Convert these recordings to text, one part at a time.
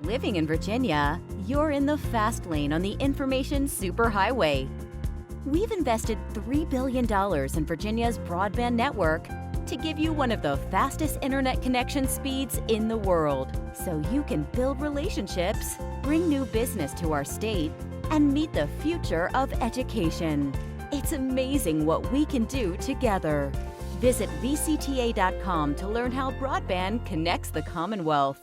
Living in Virginia, you're in the fast lane on the information superhighway. We've invested $3 billion in Virginia's broadband network to give you one of the fastest internet connection speeds in the world, so you can build relationships, bring new business to our state, and meet the future of education. It's amazing what we can do together. Visit VCTA.com to learn how broadband connects the Commonwealth.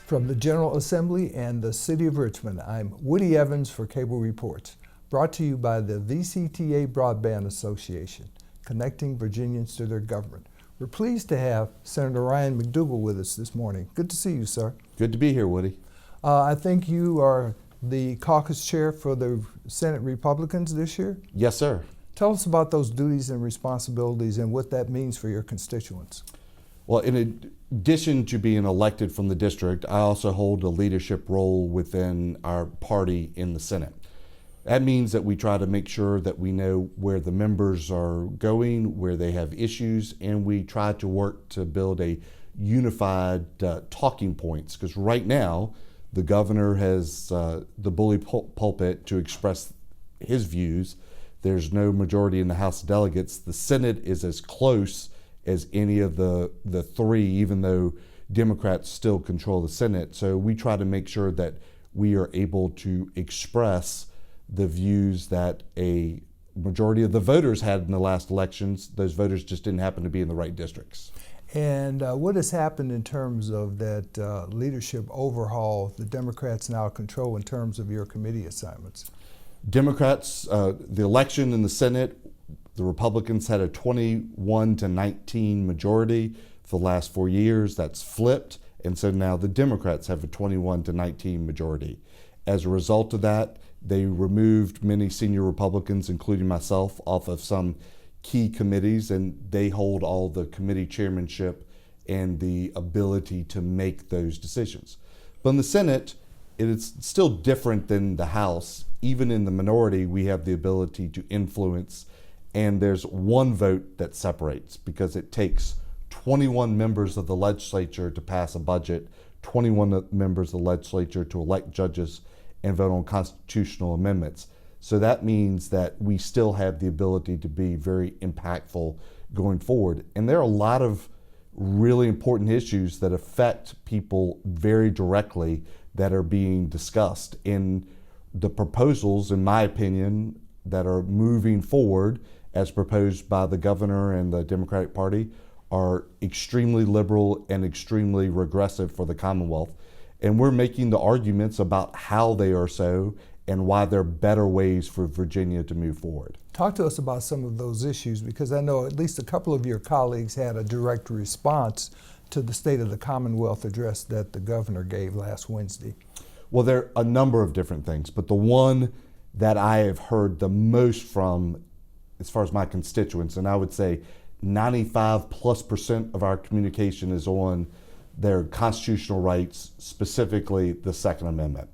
From the General Assembly and the City of Richmond, I'm Woody Evans for Cable Reports, brought to you by the VCTA Broadband Association, connecting Virginians to their government. We're pleased to have Senator Ryan McDougle with us this morning. Good to see you, sir. Good to be here, Woody. I think you are the caucus chair for the Senate Republicans this year? Yes, sir. Tell us about those duties and responsibilities and what that means for your constituents. Well, in addition to being elected from the district, I also hold a leadership role within our party in the Senate. That means that we try to make sure that we know where the members are going, where they have issues, and we try to work to build a unified talking points. Because right now, the governor has the bully pulpit to express his views. There's no majority in the House of Delegates. The Senate is as close as any of the three, even though Democrats still control the Senate. So we try to make sure that we are able to express the views that a majority of the voters had in the last elections. Those voters just didn't happen to be in the right districts. And what has happened in terms of that leadership overhaul the Democrats now control in terms of your committee assignments? Democrats, the election in the Senate, the Republicans had a 21-19 majority for the last 4 years. That's flipped, and so now the Democrats have a 21-19 majority. As a result of that, they removed many senior Republicans, including myself, off of some key committees, and they hold all the committee chairmanship and the ability to make those decisions. But in the Senate, it is still different than the House. Even in the minority, we have the ability to influence. And there's one vote that separates, because it takes 21 members of the legislature to pass a budget, 21 members of the legislature to elect judges and vote on constitutional amendments. So that means that we still have the ability to be very impactful going forward. And there are a lot of really important issues that affect people very directly that are being discussed. In the proposals, in my opinion, that are moving forward as proposed by the governor and the Democratic Party are extremely liberal and extremely regressive for the Commonwealth. And we're making the arguments about how they are so and why there are better ways for Virginia to move forward. Talk to us about some of those issues, because I know at least a couple of your colleagues had a direct response to the State of the Commonwealth address that the governor gave last Wednesday. Well, there are a number of different things, but the one that I have heard the most from as far as my constituents, and I would say 95+% of our communication is on their constitutional rights, specifically the Second Amendment.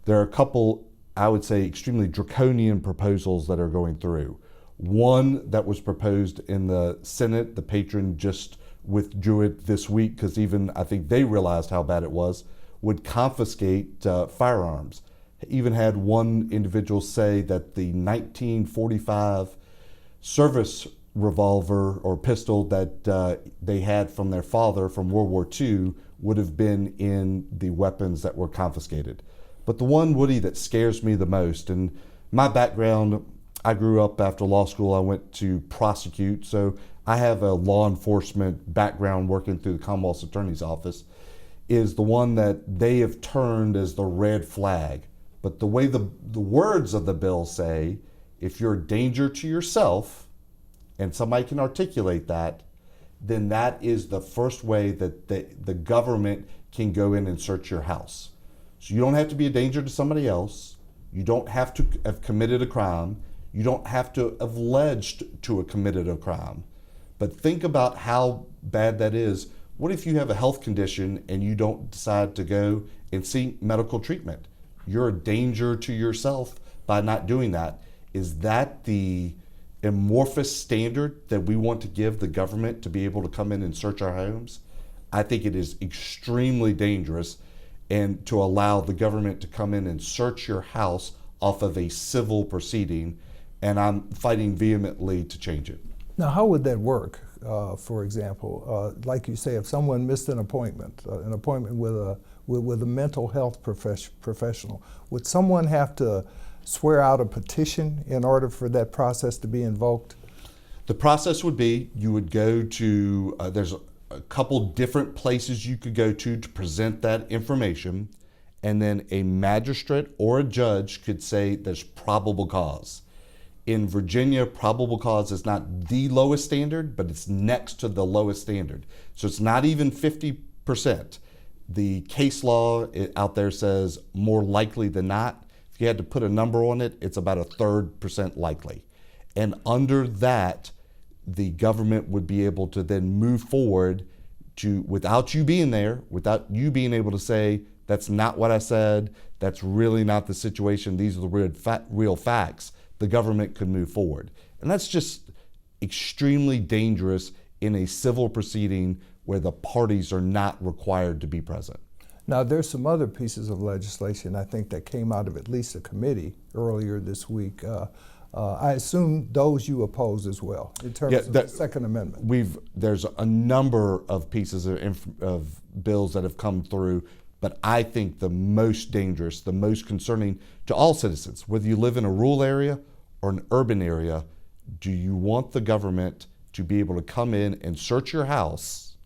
There are a couple, I would say, extremely draconian proposals that are going through. One that was proposed in the Senate, the patron just withdrew it this week because even I think they realized how bad it was, would confiscate firearms. Even had one individual say that the 1945 service revolver or pistol that they had from their father from World War II would have been in the weapons that were confiscated. But the one, Woody, that scares me the most, and my background, I grew up after law school, I went to prosecute, so I have a law enforcement background working through the Commonwealth's Attorney's Office, is the one that they have turned as the red flag. But the way the words of the bill say, if you're a danger to yourself, and somebody can articulate that, then that is the first way that the government can go in and search your house. So you don't have to be a danger to somebody else. You don't have to have committed a crime. You don't have to have alleged to have committed a crime. But think about how bad that is. What if you have a health condition and you don't decide to go and seek medical treatment? You're a danger to yourself by not doing that. Is that the amorphous standard that we want to give the government to be able to come in and search our homes? I think it is extremely dangerous, and to allow the government to come in and search your house off of a civil proceeding, and I'm fighting vehemently to change it. Now, how would that work? For example, like you say, if someone missed an appointment with a mental health professional, would someone have to swear out a petition in order for that process to be invoked? The process would be you would go to, there's a couple different places you could go to present that information, and then a magistrate or a judge could say there's probable cause. In Virginia, probable cause is not the lowest standard, but it's next to the lowest standard. So it's not even 50%. The case law out there says more likely than not. If you had to put a number on it, it's about 1/3% likely. And under that, the government would be able to then move forward to, without you being there, without you being able to say, that's not what I said, that's really not the situation, these are the real facts, the government could move forward. And that's just extremely dangerous in a civil proceeding where the parties are not required to be present. Now, there's some other pieces of legislation, I think, that came out of at least a committee earlier this week. I assume those you oppose as well, in terms of the Second Amendment. There's a number of pieces of bills that have come through, but I think the most dangerous, the most concerning to all citizens, whether you live in a rural area or an urban area, do you want the government to be able to come in and search your house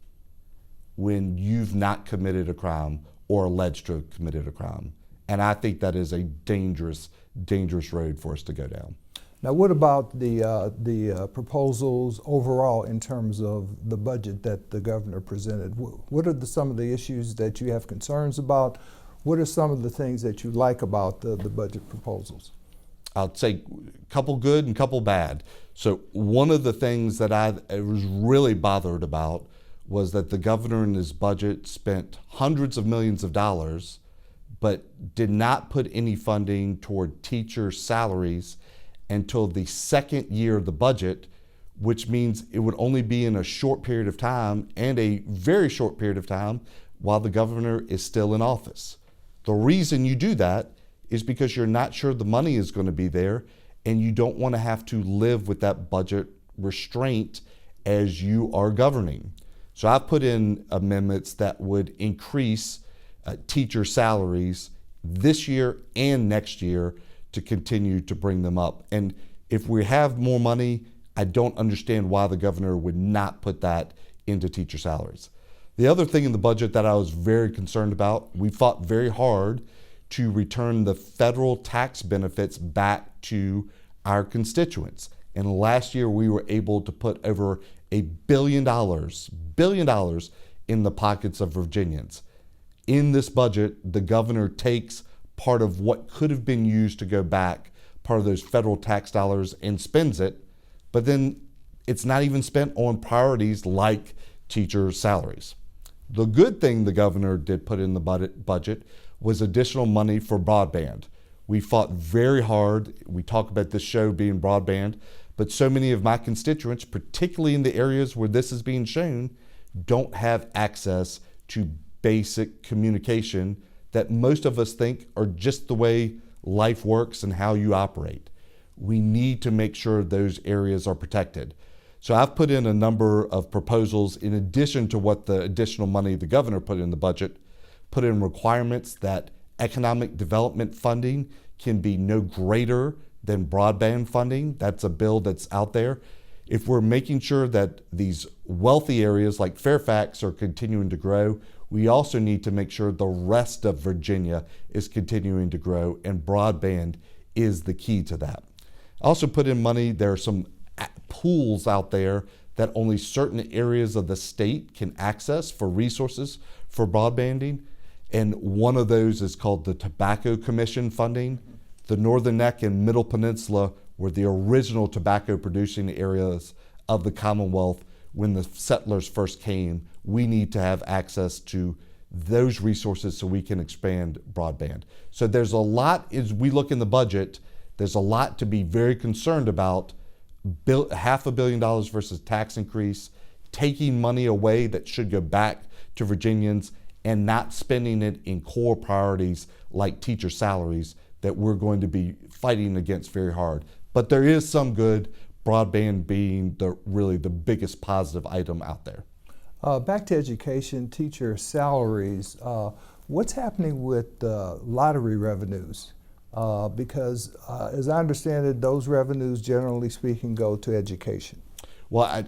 when you've not committed a crime or alleged to have committed a crime? And I think that is a dangerous, dangerous road for us to go down. Now, what about the proposals overall in terms of the budget that the governor presented? What are some of the issues that you have concerns about? What are some of the things that you like about the budget proposals? I'll say a couple good and a couple bad. So one of the things that I was really bothered about was that the governor in his budget spent hundreds of millions of dollars, but did not put any funding toward teacher salaries until the second year of the budget, which means it would only be in a short period of time, and a very short period of time, while the governor is still in office. The reason you do that is because you're not sure the money is going to be there, and you don't want to have to live with that budget restraint as you are governing. So I've put in amendments that would increase teacher salaries this year and next year to continue to bring them up. And if we have more money, I don't understand why the governor would not put that into teacher salaries. The other thing in the budget that I was very concerned about, we fought very hard to return the federal tax benefits back to our constituents. And last year we were able to put over $1 billion in the pockets of Virginians. In this budget, the governor takes part of what could have been used to go back, part of those federal tax dollars, and spends it, but then it's not even spent on priorities like teacher salaries. The good thing the governor did put in the budget was additional money for broadband. We fought very hard. We talk about this show being broadband, but so many of my constituents, particularly in the areas where this is being shown, don't have access to basic communication that most of us think are just the way life works and how you operate. We need to make sure those areas are protected. So I've put in a number of proposals in addition to what the additional money the governor put in the budget, put in requirements that economic development funding can be no greater than broadband funding. That's a bill that's out there. If we're making sure that these wealthy areas like Fairfax are continuing to grow, we also need to make sure the rest of Virginia is continuing to grow, and broadband is the key to that. I also put in money, there are some pools out there that only certain areas of the state can access for resources for broadbanding, and one of those is called the Tobacco Commission funding. The Northern Neck and Middle Peninsula were the original tobacco producing areas of the Commonwealth when the settlers first came. We need to have access to those resources so we can expand broadband. So there's a lot, as we look in the budget, there's a lot to be very concerned about. $500 million versus tax increase, taking money away that should go back to Virginians and not spending it in core priorities like teacher salaries that we're going to be fighting against very hard. But there is some good, broadband being really the biggest positive item out there. Back to education, teacher salaries. What's happening with lottery revenues? Because as I understand it, those revenues, generally speaking, go to education. Well,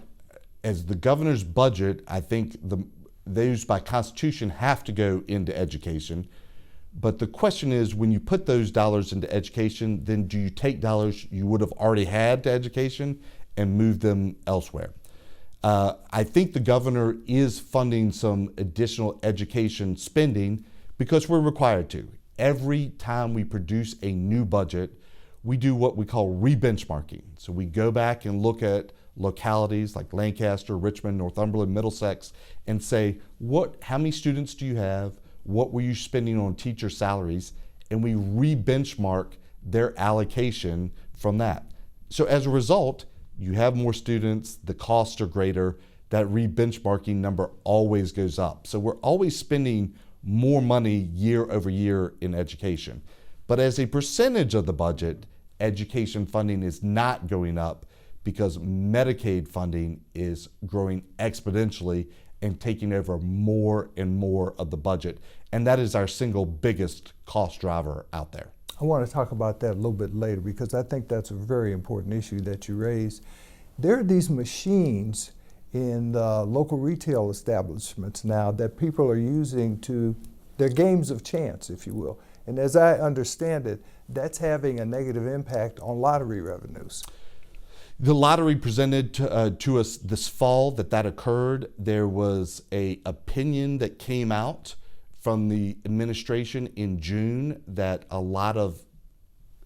as the governor's budget, I think those by Constitution have to go into education. But the question is, when you put those dollars into education, then do you take dollars you would have already had to education and move them elsewhere? I think the governor is funding some additional education spending because we're required to. Every time we produce a new budget, we do what we call re-benchmarking. So we go back and look at localities like Lancaster, Richmond, Northumberland, Middlesex, and say, how many students do you have? What were you spending on teacher salaries? And we re-benchmark their allocation from that. So as a result, you have more students, the costs are greater, that re-benchmarking number always goes up. So we're always spending more money year over year in education. But as a percentage of the budget, education funding is not going up because Medicaid funding is growing exponentially and taking over more and more of the budget. And that is our single biggest cost driver out there. I want to talk about that a little bit later because I think that's a very important issue that you raised. There are these machines in local retail establishments now that people are using they're games of chance, if you will. And as I understand it, that's having a negative impact on lottery revenues. The lottery presented to us this fall that occurred. There was an opinion that came out from the administration in June that a lot of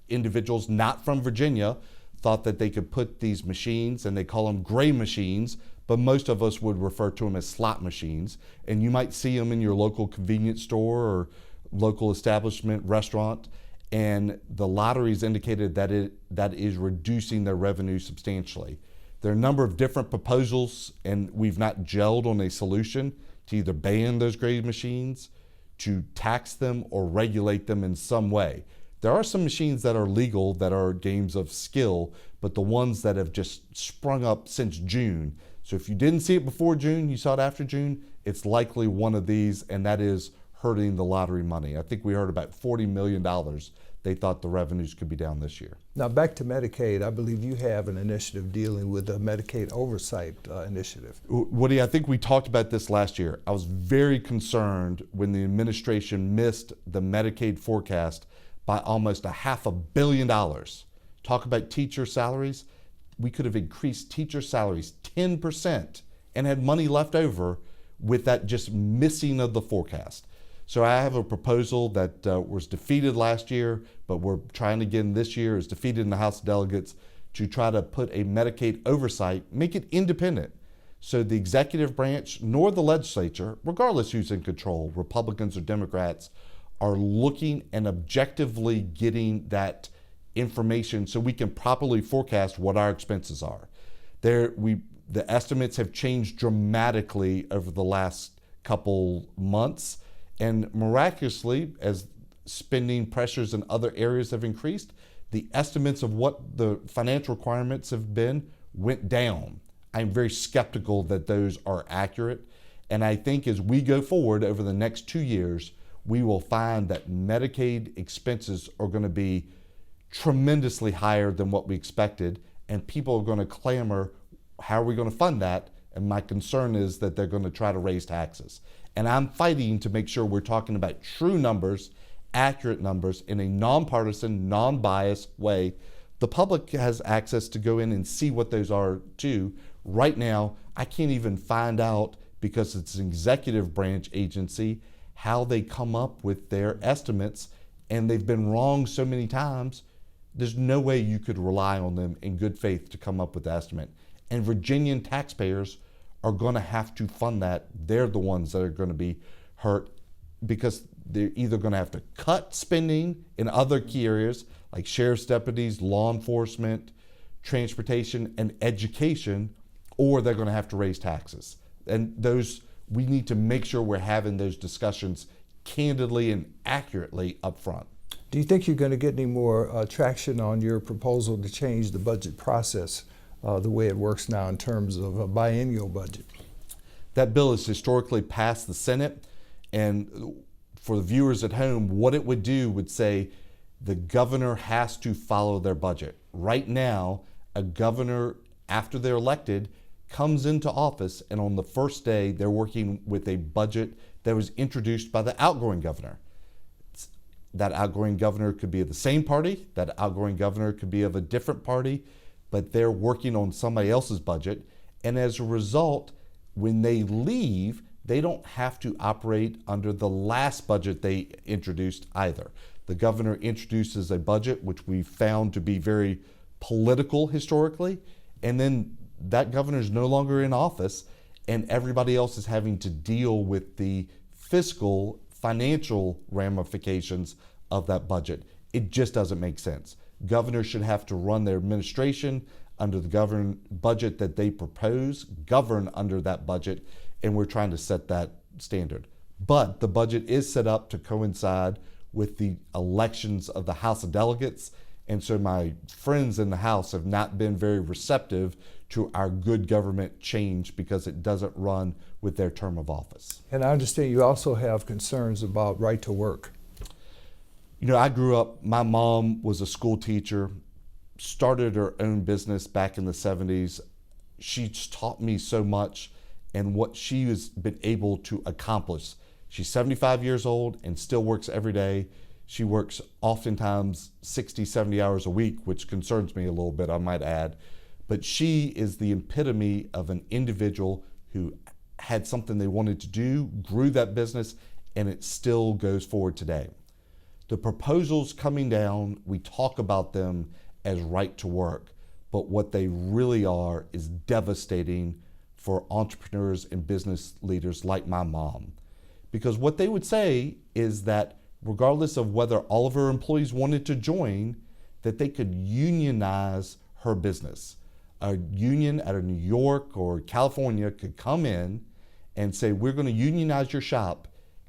individuals not from Virginia thought that they could put these machines, and they call them gray machines, but most of us would refer to them as slot machines. And you might see them in your local convenience store or local establishment, restaurant. And the lotteries indicated that is reducing their revenue substantially. There are a number of different proposals, and we've not gelled on a solution to either ban those gray machines, to tax them, or regulate them in some way. There are some machines that are legal that are games of skill, but the ones that have just sprung up since June. So if you didn't see it before June, you saw it after June, it's likely one of these, and that is hurting the lottery money. I think we heard about $40 million they thought the revenues could be down this year. Now back to Medicaid, I believe you have an initiative dealing with a Medicaid oversight initiative. Woody, I think we talked about this last year. I was very concerned when the administration missed the Medicaid forecast by almost $500 million. Talk about teacher salaries. We could have increased teacher salaries 10% and had money left over with that just missing of the forecast. So I have a proposal that was defeated last year, but we're trying again this year, is defeated in the House of Delegates, to try to put a Medicaid oversight, make it independent. So the executive branch nor the legislature, regardless who's in control, Republicans or Democrats, are looking and objectively getting that information so we can properly forecast what our expenses are. The estimates have changed dramatically over the last couple months. And miraculously, as spending pressures in other areas have increased, the estimates of what the financial requirements have been went down. I'm very skeptical that those are accurate. And I think as we go forward over the next 2 years, we will find that Medicaid expenses are going to be tremendously higher than what we expected. And people are going to clamor, how are we going to fund that? And my concern is that they're going to try to raise taxes. And I'm fighting to make sure we're talking about true numbers, accurate numbers, in a nonpartisan, non-biased way. The public has access to go in and see what those are too. Right now, I can't even find out, because it's an executive branch agency, how they come up with their estimates. and they've been wrong so many times, there's no way you could rely on them in good faith to come up with the estimate. And Virginian taxpayers are going to have to fund that. They're the ones that are going to be hurt because they're either going to have to cut spending in other key areas like sheriff's deputies, law enforcement, transportation, and education, or they're going to have to raise taxes. And those, we need to make sure we're having those discussions candidly and accurately up front. Do you think you're going to get any more traction on your proposal to change the budget process the way it works now in terms of a biennial budget? That bill has historically passed the Senate, and for the viewers at home, what it would do would say the governor has to follow their budget. Right now, a governor, after they're elected, comes into office, and on the first day, they're working with a budget that was introduced by the outgoing governor. That outgoing governor could be of the same party, that outgoing governor could be of a different party, but they're working on somebody else's budget. And as a result, when they leave, they don't have to operate under the last budget they introduced either. The governor introduces a budget which we found to be very political historically, and then that governor is no longer in office, and everybody else is having to deal with the fiscal, financial ramifications of that budget. It just doesn't make sense. Governors should have to run their administration under the budget that they propose, govern under that budget, and we're trying to set that standard. But the budget is set up to coincide with the elections of the House of Delegates, and so my friends in the House have not been very receptive to our good government change because it doesn't run with their term of office. And I understand you also have concerns about right to work. You know, I grew up, my mom was a school teacher, started her own business back in the 70s. She's taught me so much and what she has been able to accomplish. She's 75 years old and still works every day. She works oftentimes 60, 70 hours a week, which concerns me a little bit, I might add. But she is the epitome of an individual who had something they wanted to do, grew that business, and it still goes forward today. The proposals coming down, we talk about them as right to work, but what they really are is devastating for entrepreneurs and business leaders like my mom. Because what they would say is that regardless of whether all of her employees wanted to join, that they could unionize her business. A union out of New York or California could come in and say, we're going to unionize your shop.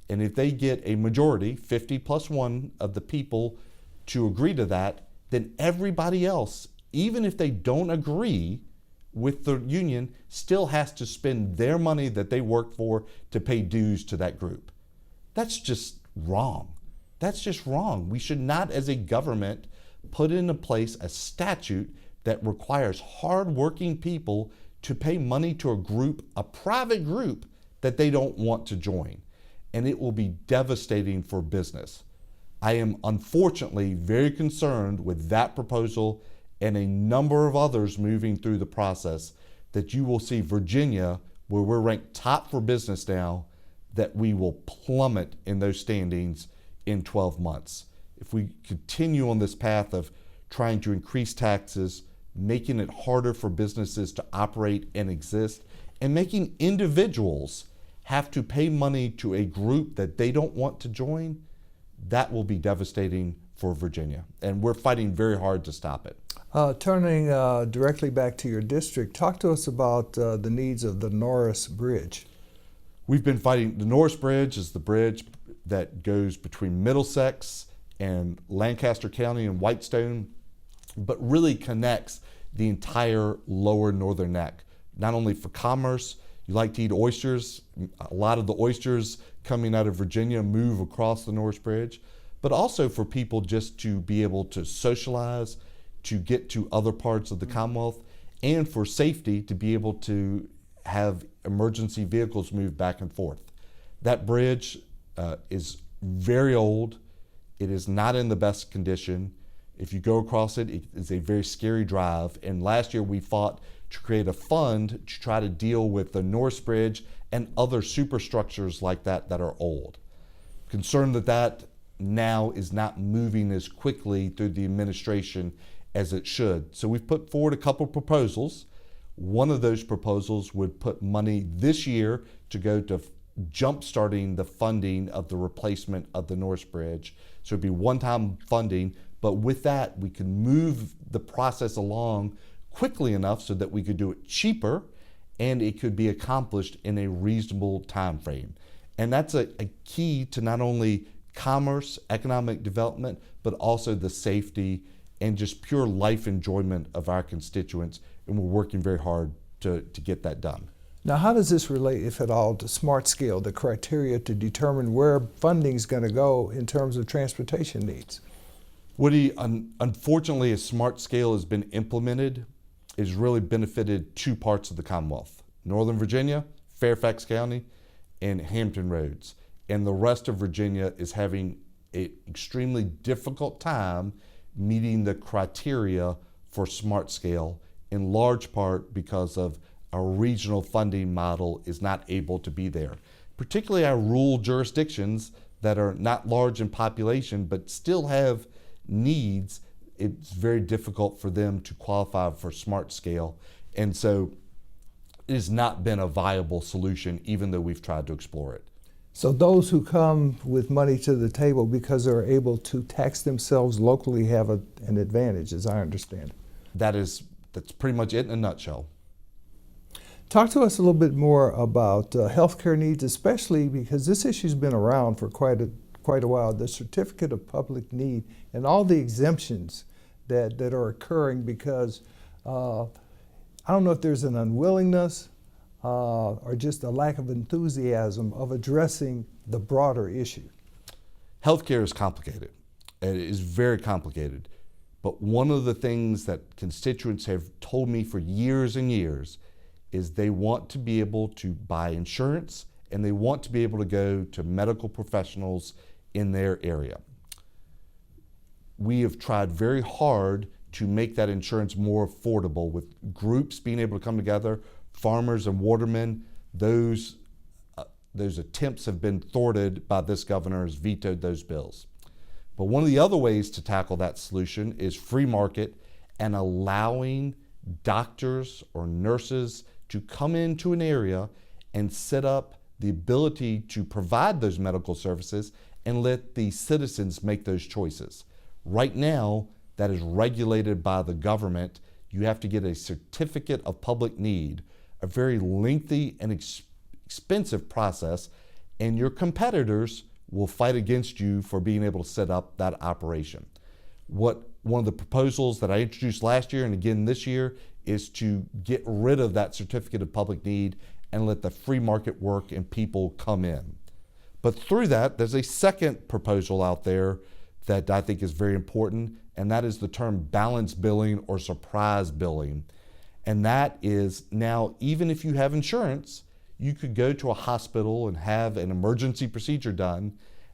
And if they get a majority, 50+1 of the people to agree to that, then everybody else, even if they don't agree with the union, still has to spend their money that they work for to pay dues to that group. That's just wrong. That's just wrong. We should not, as a government, put into place a statute that requires hardworking people to pay money to a group, a private group, that they don't want to join. And it will be devastating for business. I am unfortunately very concerned with that proposal and a number of others moving through the process, that you will see Virginia, where we're ranked top for business now, that we will plummet in those standings in 12 months. If we continue on this path of trying to increase taxes, making it harder for businesses to operate and exist, and making individuals have to pay money to a group that they don't want to join, that will be devastating for Virginia. And we're fighting very hard to stop it. Turning directly back to your district, talk to us about the needs of the Norris Bridge. We've been fighting. The Norris Bridge is the bridge that goes between Middlesex and Lancaster County and Whitestone, but really connects the entire lower northern neck. Not only for commerce, you like to eat oysters, a lot of the oysters coming out of Virginia move across the Norris Bridge, but also for people just to be able to socialize, to get to other parts of the Commonwealth, and for safety to be able to have emergency vehicles move back and forth. That bridge is very old. It is not in the best condition. If you go across it, it is a very scary drive. And last year we fought to create a fund to try to deal with the Norris Bridge and other superstructures like that that are old. Concerned that that now is not moving as quickly through the administration as it should. So we've put forward a couple proposals. One of those proposals would put money this year to go to jump-starting the funding of the replacement of the Norris Bridge. So it'd be one-time funding, but with that, we can move the process along quickly enough so that we could do it cheaper and it could be accomplished in a reasonable time frame. And that's a key to not only commerce, economic development, but also the safety and just pure life enjoyment of our constituents. And we're working very hard to get that done. Now, how does this relate, if at all, to smart scale, the criteria to determine where funding is going to go in terms of transportation needs? Woody, unfortunately, as smart scale has been implemented, it's really benefited two parts of the Commonwealth: Northern Virginia, Fairfax County, and Hampton Roads. And the rest of Virginia is having an extremely difficult time meeting the criteria for smart scale, in large part because of our regional funding model is not able to be there. Particularly our rural jurisdictions that are not large in population but still have needs, it's very difficult for them to qualify for smart scale. And so it has not been a viable solution, even though we've tried to explore it. So those who come with money to the table because they're able to tax themselves locally have an advantage, as I understand it. That's pretty much it in a nutshell. Talk to us a little bit more about healthcare needs, especially because this issue's been around for quite a while. The certificate of public need and all the exemptions that are occurring because I don't know if there's an unwillingness or just a lack of enthusiasm of addressing the broader issue. Healthcare is complicated. It is very complicated. But one of the things that constituents have told me for years and years is they want to be able to buy insurance and they want to be able to go to medical professionals in their area. We have tried very hard to make that insurance more affordable with groups being able to come together, farmers and watermen. Those attempts have been thwarted by this governor, has vetoed those bills. But one of the other ways to tackle that solution is free market and allowing doctors or nurses to come into an area and set up the ability to provide those medical services and let the citizens make those choices. Right now, that is regulated by the government. You have to get a certificate of public need, a very lengthy and expensive process, and your competitors will fight against you for being able to set up that operation. One of the proposals that I introduced last year and again this year is to get rid of that certificate of public need and let the free market work and people come in. But through that, there's a second proposal out there that I think is very important, and that is the term balance billing or surprise billing. And that is now, even if you have insurance, you could go to a hospital and have an emergency procedure done,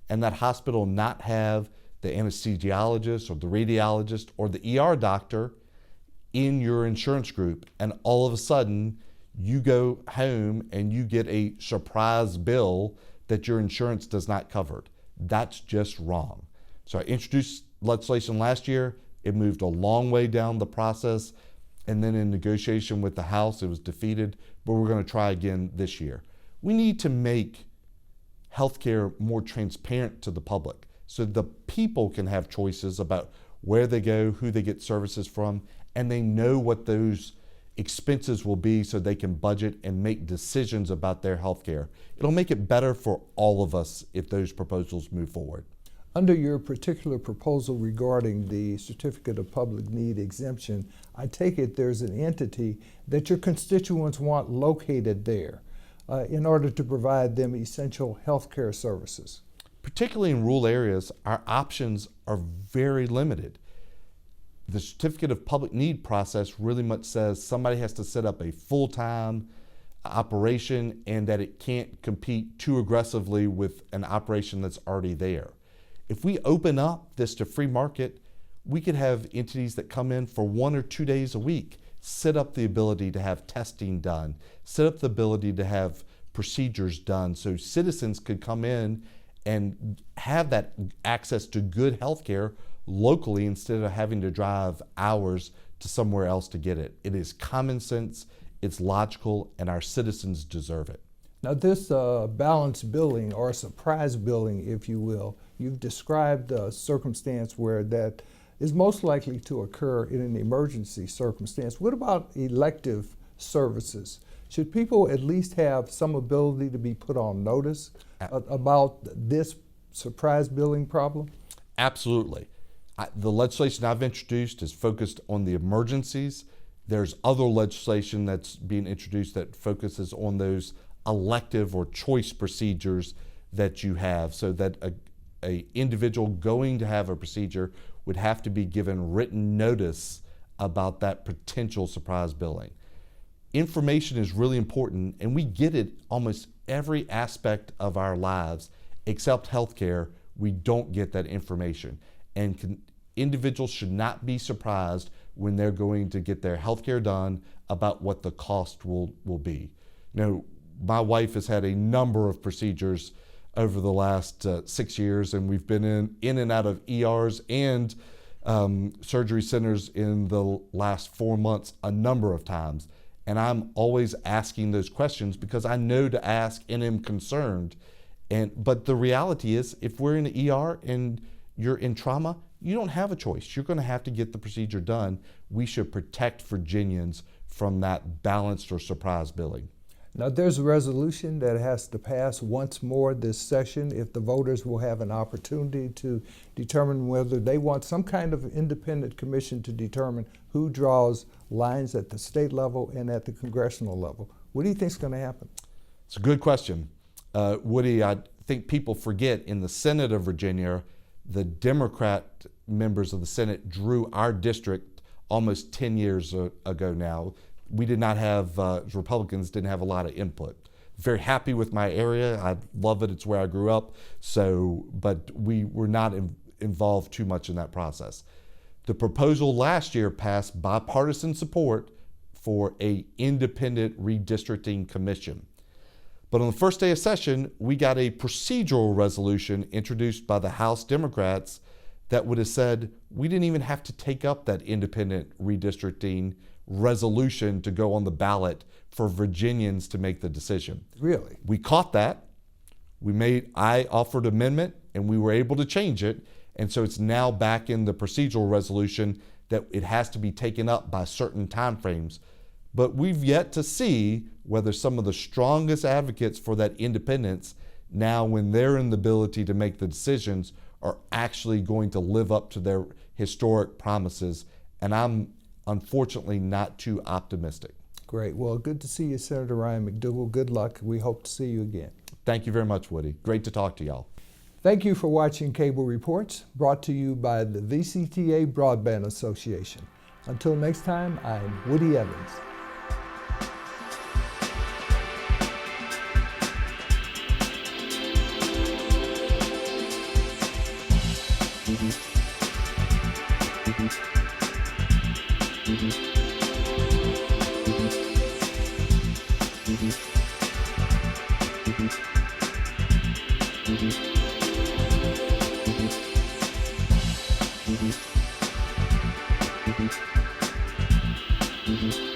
and that hospital not have the anesthesiologist or the radiologist or the ER doctor in your insurance group. And all of a sudden, you go home and you get a surprise bill that your insurance does not cover. That's just wrong. So I introduced legislation last year. It moved a long way down the process. And then in negotiation with the House, it was defeated, but we're going to try again this year. We need to make healthcare more transparent to the public so the people can have choices about where they go, who they get services from, and they know what those expenses will be so they can budget and make decisions about their healthcare. It'll make it better for all of us if those proposals move forward. Under your particular proposal regarding the certificate of public need exemption, I take it there's an entity that your constituents want located there in order to provide them essential health care services. Particularly in rural areas, our options are very limited. The certificate of public need process really much says somebody has to set up a full-time operation and that it can't compete too aggressively with an operation that's already there. If we open up this to free market, we could have entities that come in for 1 or 2 days a week, set up the ability to have testing done, set up the ability to have procedures done so citizens could come in and have that access to good health care locally instead of having to drive hours to somewhere else to get it. It is common sense, it's logical, and our citizens deserve it. Now this balanced billing, or surprise billing, if you will, you've described a circumstance where that is most likely to occur in an emergency circumstance. What about elective services? Should people at least have some ability to be put on notice about this surprise billing problem? Absolutely. The legislation I've introduced is focused on the emergencies. There's other legislation that's being introduced that focuses on those elective or choice procedures that you have, so that a individual going to have a procedure would have to be given written notice about that potential surprise billing. Information is really important, and we get it almost every aspect of our lives except healthcare. We don't get that information, and individuals should not be surprised when they're going to get their healthcare done about what the cost will be. You know, my wife has had a number of procedures over the last 6 years, and we've been in and out of ERs and surgery centers in the last 4 months a number of times. And I'm always asking those questions because I know to ask and am concerned. But the reality is, if we're in the ER and you're in trauma, you don't have a choice. You're going to have to get the procedure done. We should protect Virginians from that balanced or surprise billing. Now, there's a resolution that has to pass once more this session if the voters will have an opportunity to determine whether they want some kind of independent commission to determine who draws lines at the state level and at the congressional level. What do you think is going to happen? It's a good question. Woody, I think people forget in the Senate of Virginia, the Democrat members of the Senate drew our district almost 10 years ago now. We did not have, Republicans didn't have a lot of input. Very happy with my area. I love it. It's where I grew up. But we were not involved too much in that process. The proposal last year passed bipartisan support for an independent redistricting commission. But on the first day of session, we got a procedural resolution introduced by the House Democrats that would have said we didn't even have to take up that independent redistricting resolution to go on the ballot for Virginians to make the decision. Really? We caught that. I offered amendment and we were able to change it. And so it's now back in the procedural resolution that it has to be taken up by certain timeframes. But we've yet to see whether some of the strongest advocates for that independence, now when they're in the ability to make the decisions, are actually going to live up to their historic promises. And I'm unfortunately not too optimistic. Great. Well, good to see you, Senator Ryan McDougle. Good luck. We hope to see you again. Thank you very much, Woody. Great to talk to y'all. Thank you for watching Cable Reports, brought to you by the VCTA Broadband Association. Until next time, I'm Woody Evans. Mm-hmm.